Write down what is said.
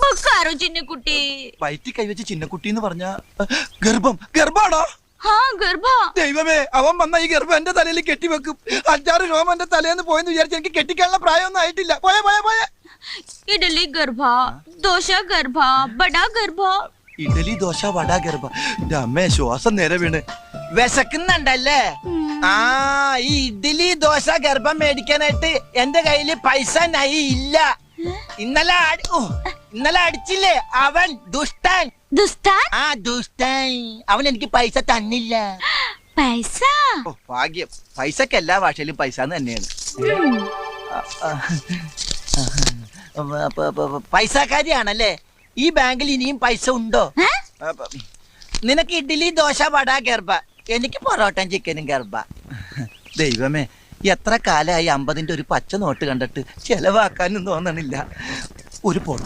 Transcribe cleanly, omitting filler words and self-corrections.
ബക്കാരോ ചിന്നക്കുട്ടി. വയറ്റി കൈവച്ച് ചിന്നക്കുട്ടി എന്ന് പറഞ്ഞ ഗർഭാണോ? ദൈവമേ, അവൻ വന്ന ഈ ഗർഭം എന്റെ തലയിൽ കെട്ടിവെക്കും. 5-6 രോമം എന്റെ തലേന്ന് പോയെന്ന് വിചാരിച്ച് എനിക്ക് കെട്ടിക്കാനുള്ള പ്രായമൊന്നും ആയിട്ടില്ല. പോയ ഇഡലി ഗർഭ, ദോശ ഗർഭ, ബടാ ഗർഭ. ഇഡലി ദോശ വട ഗർഭ. അമ്മേ, ശ്വാസം നേരെ വീണ്. വിശക്കുന്നുണ്ടല്ലേ? ഈ ഇഡ്ഡലി ദോശ ഗർഭം മേടിക്കാനായിട്ട് എന്റെ കയ്യില് പൈസ ഇല്ല. ഇന്നലെ അടിച്ചില്ലേ അവൻ ദുഷ്ടൻ. ദുഷ്ടൻ അവൻ എനിക്ക് പൈസ തന്നില്ല. പൈസ ഭാഗ്യം. പൈസക്ക് എല്ലാ ഭാഷയിലും പൈസ തന്നെയാണ്. പൈസക്കാരിയാണല്ലേ? ഈ ബാങ്കിൽ ഇനിയും പൈസ ഉണ്ടോ? നിനക്ക് ഇഡ്ഡലി ദോശ വട ഗർഭ, എനിക്ക് പൊറോട്ടയും ചിക്കനും ഗർഭ. ദൈവമേ, എത്ര കാലമായി 50-ന്റെ ഒരു പച്ച നോട്ട് കണ്ടിട്ട് ചെലവാക്കാനും തോന്നണില്ല. ഒരു